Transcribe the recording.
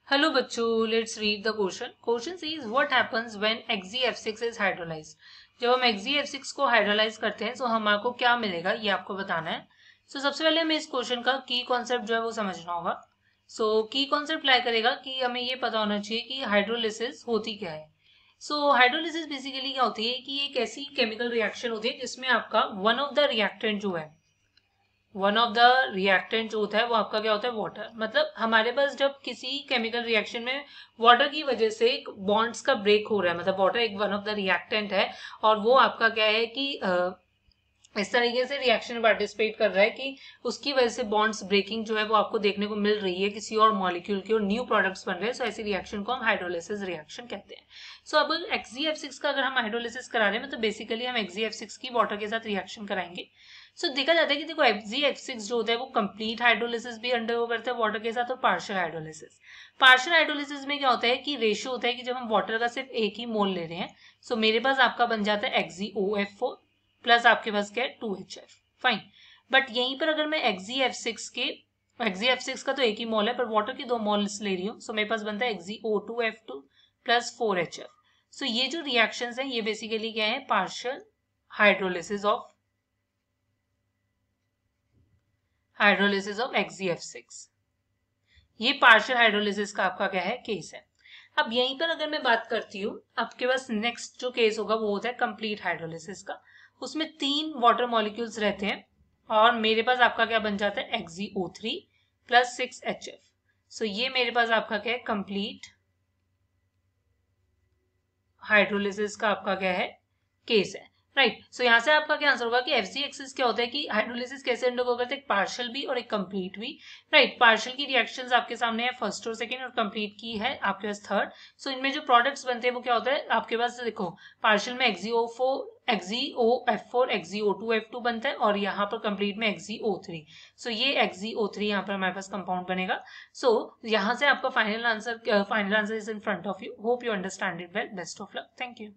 Hello बच्चों, let's read the question. Question says what happens when XeF6 is hydrolysed. जब हम XeF6 को hydrolyse करते हैं तो हमारे क्या मिलेगा ये आपको बताना है. सबसे पहले हमें इस क्वेश्चन का की कॉन्सेप्ट जो है वो समझना होगा. की कॉन्सेप्ट लाई करेगा कि हमें ये पता होना चाहिए कि हाइड्रोलिसिस होती क्या है. हाइड्रोलिसिस बेसिकली क्या होती है कि एक ऐसी केमिकल रिएक्शन होती है जिसमें आपका वन ऑफ द रिएक्टेंट जो होता है वो आपका क्या होता है, वाटर. मतलब हमारे पास जब किसी केमिकल रिएक्शन में वाटर की वजह से बॉन्ड्स का ब्रेक हो रहा है, मतलब वाटर एक वन ऑफ द रिएक्टेंट है और वो आपका क्या है कि इस तरीके से रिएक्शन में पार्टिसिपेट कर रहा है कि उसकी वजह से बॉन्ड्स ब्रेकिंग जो है वो आपको देखने को मिल रही है किसी और मॉलिक्यूल की और न्यू प्रोडक्ट्स बन रहे हैं. ऐसी रिएक्शन को हम हाइड्रोलिसिस रिएक्शन कहते हैं. अब XeF6 का अगर हम हाइड्रोलिसिस करा रहे हैं तो बेसिकली हम XeF6 की वाटर के साथ रिएक्शन कराएंगे. देखा जाता है कि देखो XeF6 जो होता है वो कंप्लीट हाइड्रोलिसिस भी अंडरगो करता है वाटर के साथ और पार्शियल हाइड्रोलिसिस. पार्शियल हाइड्रोलिसिस में क्या होता है कि रेशियो होता है कि जब हम वाटर का सिर्फ एक ही मोल ले रहे हैं मेरे पास आपका बन जाता है XeOF4 प्लस आपके पास क्या है 2HF. फाइन. बट यहीं पर अगर मैं XeF6 का तो एक ही मोल है पर वाटर की दो मोल्स ले रही हूँ मेरे पास बनता है XeO2F2 प्लस 4HF. ये जो रिएक्शंस हैं ये बेसिकली क्या है, पार्शियल हाइड्रोलिसिस ऑफ XeF6. ये पार्शियल हाइड्रोलिसिस का आपका क्या है, केस है. अब यहीं पर अगर मैं बात करती हूँ आपके पास नेक्स्ट जो केस होगा वो होता है कंप्लीट हाइड्रोलिसिस का. उसमें 3 वाटर मॉलिक्यूल्स रहते हैं और मेरे पास आपका क्या बन जाता है XeO3 प्लस 6HF. ये मेरे पास आपका क्या है, कंप्लीट हाइड्रोलिसिस का आपका क्या है, केस है. राइट. यहाँ से आपका क्या आंसर होगा कि FgX क्या होता है कि हाइड्रोलिसिस कैसे अंडरगो करते हैं, एक पार्शियल भी और एक कंप्लीट भी. राइट. पार्शियल की रिएक्शंस आपके सामने है फर्स्ट और सेकंड और कंप्लीट की है आपके पास थर्ड. इनमें जो प्रोडक्ट्स बनते हैं वो क्या होता है आपके पास, देखो पार्शियल में XeOF4 XeO2F2 बनता है और यहाँ पर कंप्लीट में XeO3. ये XeO3 यहाँ पर हमारे पास कंपाउंड बनेगा. यहाँ से आपका final answer is in front of you. Hope you understand it well. Best of luck. Thank you.